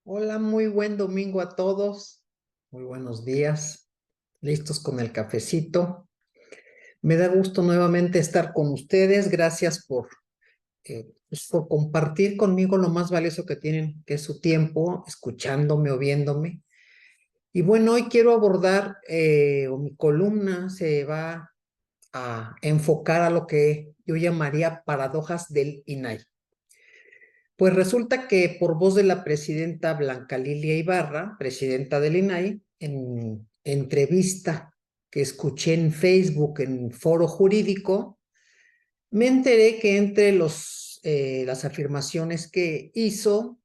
Hola, muy buen domingo a todos. Muy buenos días. Listos con el cafecito. Me da gusto nuevamente estar con ustedes. Gracias por compartir conmigo lo más valioso que tienen, que es su tiempo, escuchándome o viéndome. Y bueno, hoy quiero abordar, o mi columna se va a enfocar a lo que yo llamaría paradojas del INAI. Pues resulta que por voz de la presidenta Blanca Lilia Ibarra, presidenta del INAI, en entrevista que escuché en Facebook, en Foro Jurídico, me enteré que entre las afirmaciones que hizo,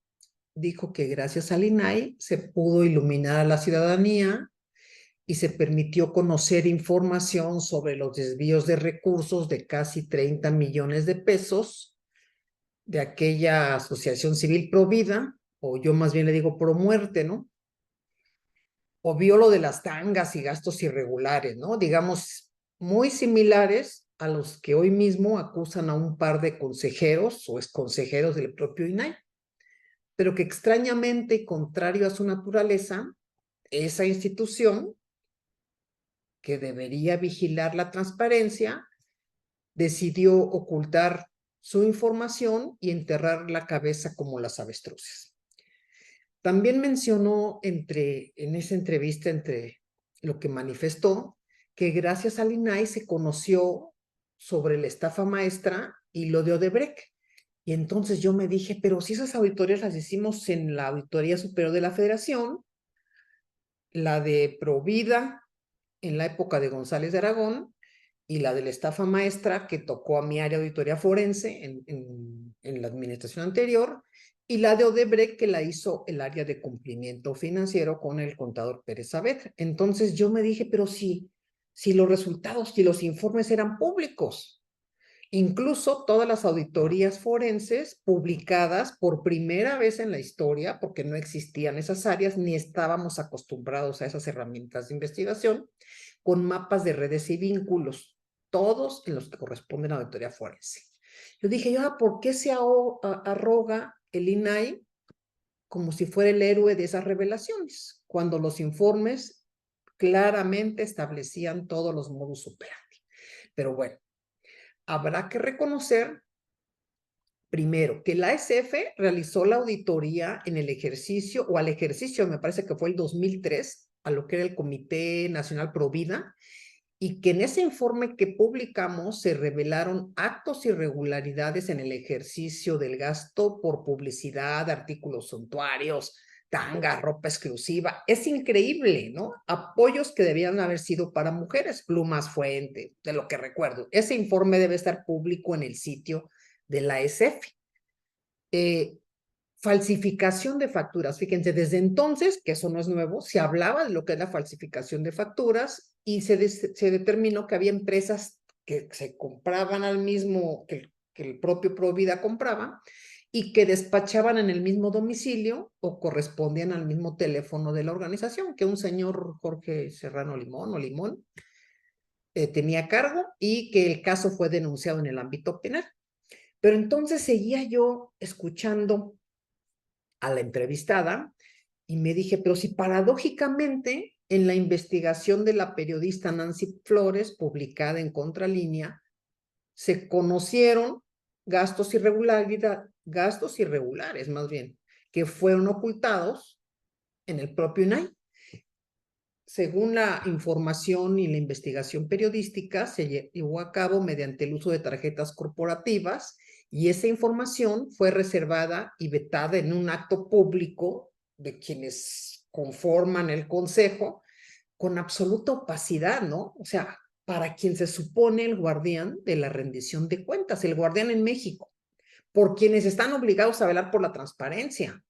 dijo que gracias al INAI se pudo iluminar a la ciudadanía y se permitió conocer información sobre los desvíos de recursos de casi 30 millones de pesos de aquella asociación civil Provida, o yo más bien le digo pro muerte, ¿no? O vio lo de las tangas y gastos irregulares, ¿no? Digamos, muy similares a los que hoy mismo acusan a un par de consejeros o exconsejeros del propio INAI, pero que extrañamente y contrario a su naturaleza, esa institución que debería vigilar la transparencia, decidió ocultar su información y enterrar la cabeza como las avestruces. También mencionó en esa entrevista, entre lo que manifestó, que gracias al INAI se conoció sobre la estafa maestra y lo de Odebrecht. Y entonces yo me dije, pero si esas auditorías las hicimos en la Auditoría Superior de la Federación, la de Provida en la época de González de Aragón y la de la estafa maestra que tocó a mi área de auditoría forense en la administración anterior, y la de Odebrecht que la hizo el área de cumplimiento financiero con el contador Pérez Saavedra. Entonces yo me dije, pero si los resultados y los informes eran públicos, incluso todas las auditorías forenses publicadas por primera vez en la historia, porque no existían esas áreas ni estábamos acostumbrados a esas herramientas de investigación, con mapas de redes y vínculos, todos en los que corresponden a la auditoría forense. Yo dije, ¿por qué se arroga el INAI como si fuera el héroe de esas revelaciones, cuando los informes claramente establecían todos los modus operandi? Pero bueno, habrá que reconocer primero que la ASF realizó la auditoría en el ejercicio, o al ejercicio, me parece que fue el 2003, a lo que era el Comité Nacional Provida, y que en ese informe que publicamos se revelaron actos e irregularidades en el ejercicio del gasto por publicidad, artículos suntuarios, tanga, ropa exclusiva. Es increíble, ¿no? Apoyos que debían haber sido para mujeres, Plumas Fuente, de lo que recuerdo. Ese informe debe estar público en el sitio de la SF. Eh, Falsificación de facturas. Fíjense, desde entonces, que eso no es nuevo, se hablaba de lo que es la falsificación de facturas y se determinó que había empresas que se compraban al mismo, que el propio Provida compraba y que despachaban en el mismo domicilio o correspondían al mismo teléfono de la organización, que un señor Jorge Serrano Limón o Limón tenía cargo, y que el caso fue denunciado en el ámbito penal. Pero entonces seguía yo escuchando a la entrevistada y me dije, pero si paradójicamente en la investigación de la periodista Nancy Flores, publicada en Contralínea, se conocieron gastos irregulares más bien, que fueron ocultados en el propio INAI. Según la información y la investigación periodística, se llevó a cabo mediante el uso de tarjetas corporativas, y esa información fue reservada y vetada en un acto público de quienes conforman el consejo, con absoluta opacidad, ¿no? O sea, para quien se supone el guardián de la rendición de cuentas, el guardián en México, por quienes están obligados a velar por la transparencia.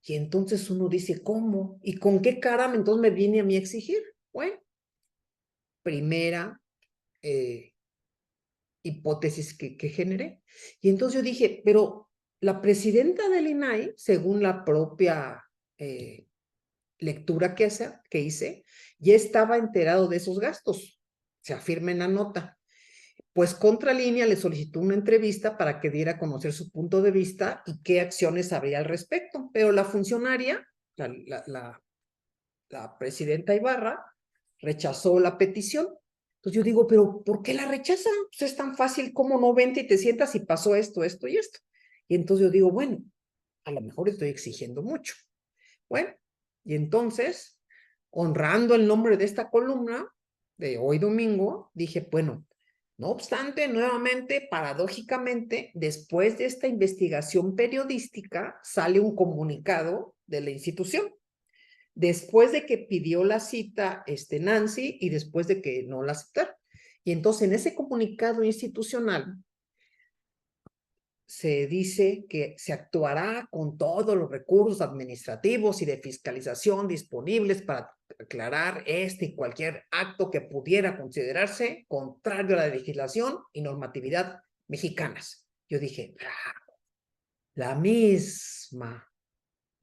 Y entonces uno dice, ¿cómo? ¿Y con qué cara entonces me viene a mí a exigir? Bueno, primera eh, hipótesis que generé. Y entonces yo dije, pero la presidenta del INAI, según la propia lectura que hice, ya estaba enterado de esos gastos. Se afirma en la nota. Pues Contralínea le solicitó una entrevista para que diera a conocer su punto de vista y qué acciones habría al respecto. Pero la funcionaria, la presidenta Ibarra, rechazó la petición. Entonces yo digo, pero ¿por qué la rechaza? Pues es tan fácil como no vente y te sientas y pasó esto, esto y esto. Y entonces yo digo, bueno, a lo mejor estoy exigiendo mucho. Bueno, y entonces, honrando el nombre de esta columna de hoy domingo, dije, bueno, no obstante, nuevamente, paradójicamente, después de esta investigación periodística, sale un comunicado de la institución. Después de que pidió la cita Nancy y después de que no la aceptaron. Y entonces en ese comunicado institucional se dice que se actuará con todos los recursos administrativos y de fiscalización disponibles para aclarar este y cualquier acto que pudiera considerarse contrario a la legislación y normatividad mexicanas. Yo dije, la misma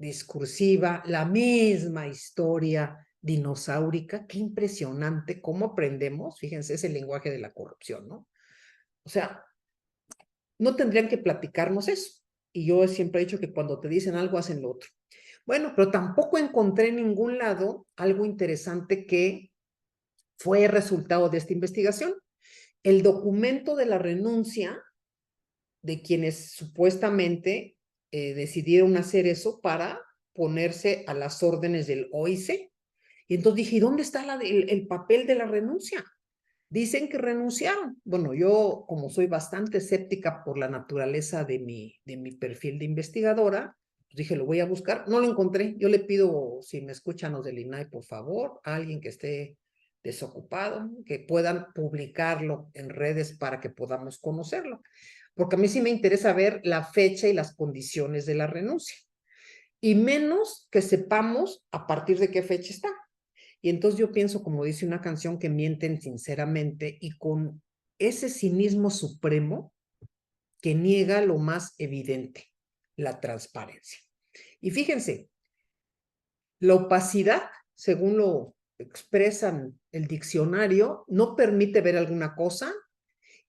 discursiva, la misma historia dinosaurica. Qué impresionante cómo aprendemos, fíjense, es el lenguaje de la corrupción, ¿no? O sea, no tendrían que platicarnos eso. Y yo siempre he dicho que cuando te dicen algo, hacen lo otro. Bueno, pero tampoco encontré en ningún lado algo interesante que fue resultado de esta investigación. El documento de la renuncia de quienes supuestamente decidieron hacer eso para ponerse a las órdenes del OIC. Y entonces dije, ¿y dónde está el papel de la renuncia? Dicen que renunciaron. Bueno, yo como soy bastante escéptica por la naturaleza de mi perfil de investigadora, pues dije, lo voy a buscar. No lo encontré. Yo le pido, si me escuchan los del INAI, por favor, a alguien que esté desocupado, que puedan publicarlo en redes para que podamos conocerlo. Porque a mí sí me interesa ver la fecha y las condiciones de la renuncia. Y menos que sepamos a partir de qué fecha está. Y entonces yo pienso, como dice una canción, que mienten sinceramente y con ese cinismo supremo que niega lo más evidente, la transparencia. Y fíjense, la opacidad, según lo expresan el diccionario, no permite ver alguna cosa,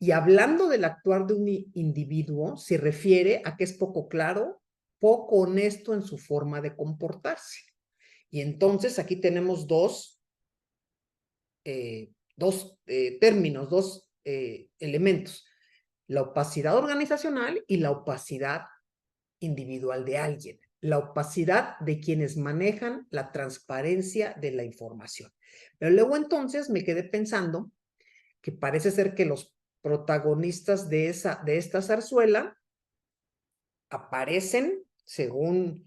y hablando del actuar de un individuo, se refiere a que es poco claro, poco honesto en su forma de comportarse. Y entonces aquí tenemos dos términos, dos elementos, la opacidad organizacional y la opacidad individual de alguien, la opacidad de quienes manejan la transparencia de la información. Pero luego entonces me quedé pensando que parece ser que los protagonistas de esta zarzuela aparecen, según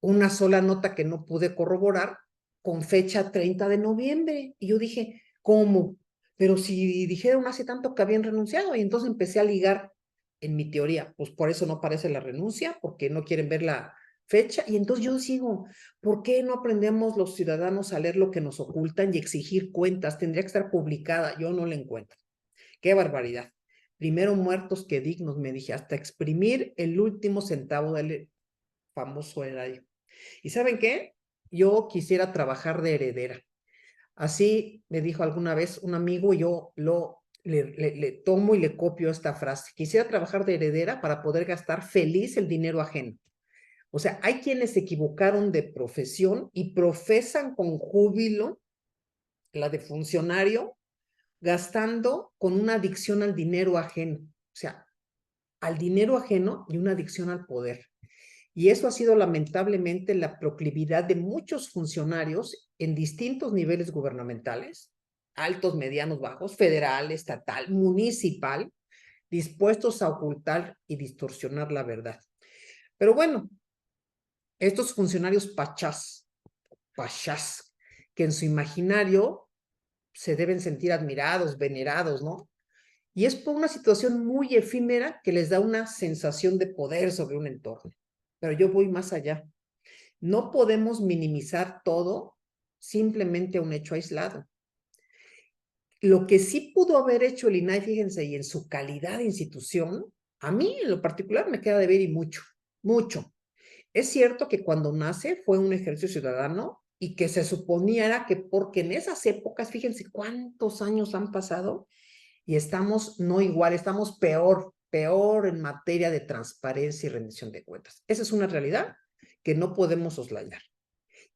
una sola nota que no pude corroborar, con fecha 30 de noviembre. Y yo dije, ¿cómo? Pero si dijeron hace tanto que habían renunciado, y entonces empecé a ligar en mi teoría, pues por eso no aparece la renuncia, porque no quieren ver la fecha, y entonces yo sigo, ¿por qué no aprendemos los ciudadanos a leer lo que nos ocultan y exigir cuentas? Tendría que estar publicada, yo no la encuentro. ¡Qué barbaridad! Primero muertos que dignos, me dije, hasta exprimir el último centavo del famoso erario. ¿Y saben qué? Yo quisiera trabajar de heredera. Así me dijo alguna vez un amigo, yo le tomo y le copio esta frase. Quisiera trabajar de heredera para poder gastar feliz el dinero ajeno. O sea, hay quienes se equivocaron de profesión y profesan con júbilo la de funcionario, gastando con una adicción al dinero ajeno. O sea, al dinero ajeno y una adicción al poder. Y eso ha sido lamentablemente la proclividad de muchos funcionarios en distintos niveles gubernamentales, altos, medianos, bajos, federal, estatal, municipal, dispuestos a ocultar y distorsionar la verdad. Pero bueno, estos funcionarios pachás, que en su imaginario se deben sentir admirados, venerados, ¿no? Y es por una situación muy efímera que les da una sensación de poder sobre un entorno. Pero yo voy más allá. No podemos minimizar todo simplemente a un hecho aislado. Lo que sí pudo haber hecho el INAI, fíjense, y en su calidad de institución, a mí en lo particular me queda de ver y mucho, mucho. Es cierto que cuando nace fue un ejercicio ciudadano y que se suponía que porque en esas épocas, fíjense cuántos años han pasado, y estamos no igual, estamos peor en materia de transparencia y rendición de cuentas. Esa es una realidad que no podemos soslayar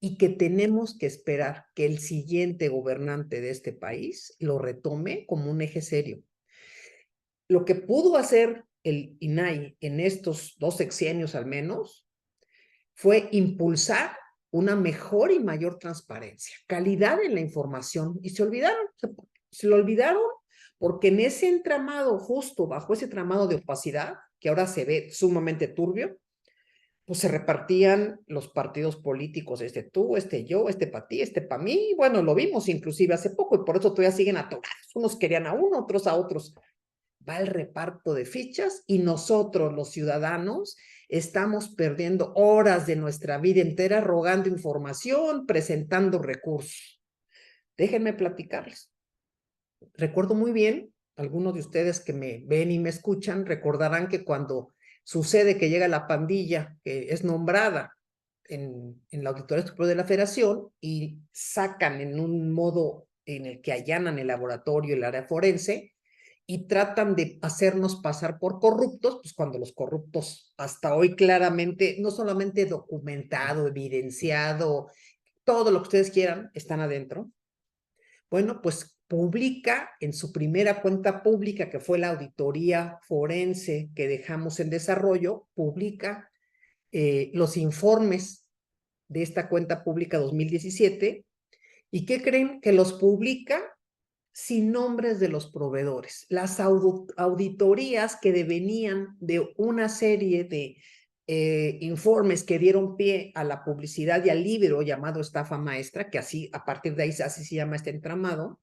y que tenemos que esperar que el siguiente gobernante de este país lo retome como un eje serio. Lo que pudo hacer el INAI en estos 2 sexenios al menos fue impulsar una mejor y mayor transparencia, calidad en la información, y se lo olvidaron porque en ese entramado, justo bajo ese entramado de opacidad, que ahora se ve sumamente turbio, pues se repartían los partidos políticos, este tú, este yo, este para ti, este para mí, bueno, lo vimos inclusive hace poco, y por eso todavía siguen atorados, unos querían a uno, otros a otros. Va el reparto de fichas y nosotros, los ciudadanos, estamos perdiendo horas de nuestra vida entera rogando información, presentando recursos. Déjenme platicarles. Recuerdo muy bien, algunos de ustedes que me ven y me escuchan recordarán que cuando sucede que llega la pandilla que es nombrada en la Auditoría Superior de la Federación y sacan en un modo en el que allanan el laboratorio, el área forense, y tratan de hacernos pasar por corruptos, pues cuando los corruptos hasta hoy claramente, no solamente documentado, evidenciado, todo lo que ustedes quieran, están adentro. Bueno, pues publica en su primera cuenta pública, que fue la auditoría forense que dejamos en desarrollo, publica los informes de esta cuenta pública 2017. ¿Y qué creen? Que los publica sin nombres de los proveedores. Las auditorías que devenían de una serie de informes que dieron pie a la publicidad y al libro llamado Estafa Maestra, que así, a partir de ahí así se llama este entramado,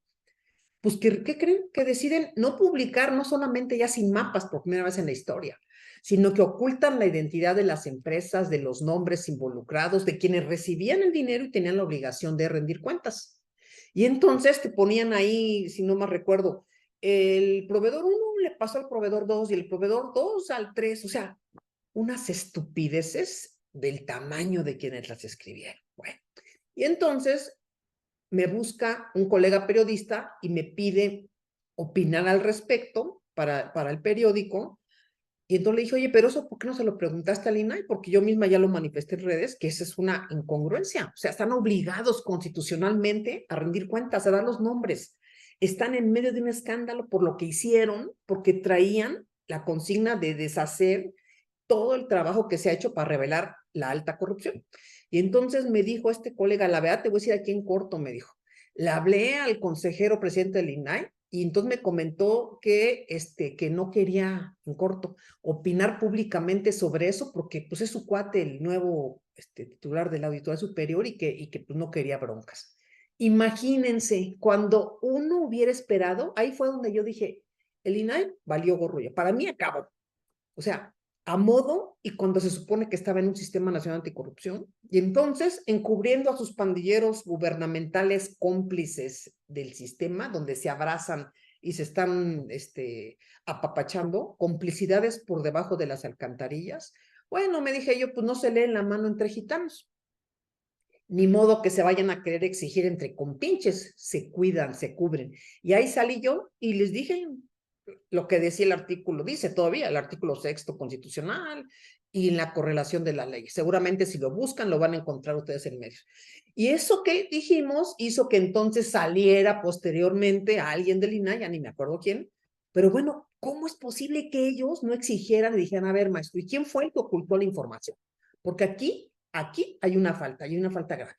pues ¿qué creen? Que deciden no publicar, no solamente ya sin mapas por primera vez en la historia, sino que ocultan la identidad de las empresas, de los nombres involucrados, de quienes recibían el dinero y tenían la obligación de rendir cuentas. Y entonces te ponían ahí, si no más recuerdo, el proveedor 1 le pasó al proveedor 2 y el proveedor 2 al 3, o sea, unas estupideces del tamaño de quienes las escribieron. Bueno, y entonces me busca un colega periodista y me pide opinar al respecto para el periódico. Y entonces le dije, oye, pero eso, ¿por qué no se lo preguntaste al INAI? Porque yo misma ya lo manifesté en redes, que esa es una incongruencia. O sea, están obligados constitucionalmente a rendir cuentas, a dar los nombres. Están en medio de un escándalo por lo que hicieron, porque traían la consigna de deshacer todo el trabajo que se ha hecho para revelar la alta corrupción. Y entonces me dijo este colega, la verdad te voy a decir aquí en corto, me dijo, le hablé al consejero presidente del INAI y entonces me comentó que no quería, en corto, opinar públicamente sobre eso porque pues es su cuate, el nuevo titular de la Auditoría Superior y que pues no quería broncas. Imagínense, cuando uno hubiera esperado, ahí fue donde yo dije, el INAI valió gorro ya, para mí acabó. O sea, a modo y cuando se supone que estaba en un sistema nacional anticorrupción, y entonces encubriendo a sus pandilleros gubernamentales cómplices del sistema, donde se abrazan y se están apapachando, complicidades por debajo de las alcantarillas. Bueno, me dije yo, pues no se leen la mano entre gitanos. Ni modo que se vayan a querer exigir entre compinches, se cuidan, se cubren. Y ahí salí yo y les dije, lo que decía el artículo, dice todavía el artículo 6º constitucional y la correlación de la ley. Seguramente si lo buscan lo van a encontrar ustedes en medios. Y eso que dijimos hizo que entonces saliera posteriormente a alguien del INAI, ya ni me acuerdo quién, pero bueno, ¿cómo es posible que ellos no exigieran y dijeran, a ver, maestro, ¿y quién fue el que ocultó la información? Porque aquí hay una falta grave.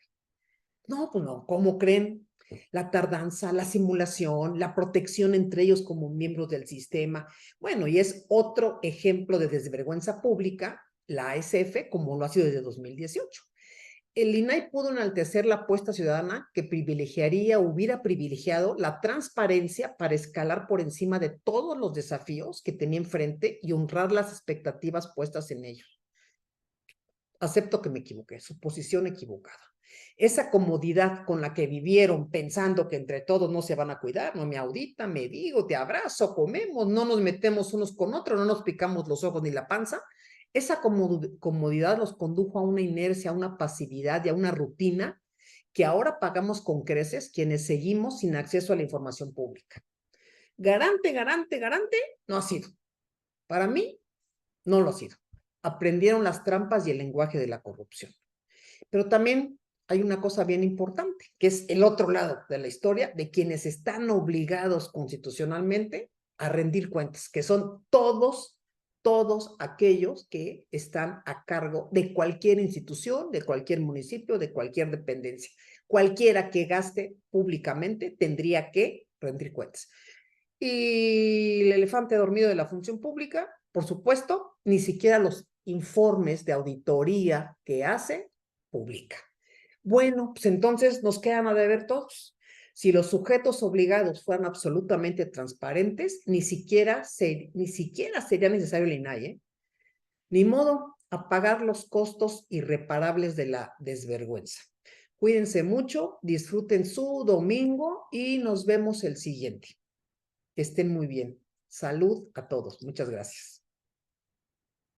No, pues no, ¿cómo creen? La tardanza, la simulación, la protección entre ellos como miembros del sistema. Bueno, y es otro ejemplo de desvergüenza pública, la ASF, como lo ha sido desde 2018. El INAI pudo enaltecer la apuesta ciudadana que hubiera privilegiado la transparencia para escalar por encima de todos los desafíos que tenía enfrente y honrar las expectativas puestas en ellos. Acepto que me equivoqué, su posición equivocada. Esa comodidad con la que vivieron pensando que entre todos no se van a cuidar, no me audita, me digo, te abrazo, comemos, no nos metemos unos con otros, no nos picamos los ojos ni la panza, esa comodidad los condujo a una inercia, a una pasividad y a una rutina que ahora pagamos con creces quienes seguimos sin acceso a la información pública. garante, no ha sido. Para mí, no lo ha sido. Aprendieron las trampas y el lenguaje de la corrupción. Pero también hay una cosa bien importante, que es el otro lado de la historia de quienes están obligados constitucionalmente a rendir cuentas, que son todos aquellos que están a cargo de cualquier institución, de cualquier municipio, de cualquier dependencia. Cualquiera que gaste públicamente tendría que rendir cuentas. Y el elefante dormido de la función pública, por supuesto, ni siquiera los informes de auditoría que hace, publica. Bueno, pues entonces nos quedan a deber todos. Si los sujetos obligados fueran absolutamente transparentes, ni siquiera sería necesario el INAI, ¿eh? Ni modo a pagar los costos irreparables de la desvergüenza. Cuídense mucho, disfruten su domingo y nos vemos el siguiente. Que estén muy bien. Salud a todos. Muchas gracias.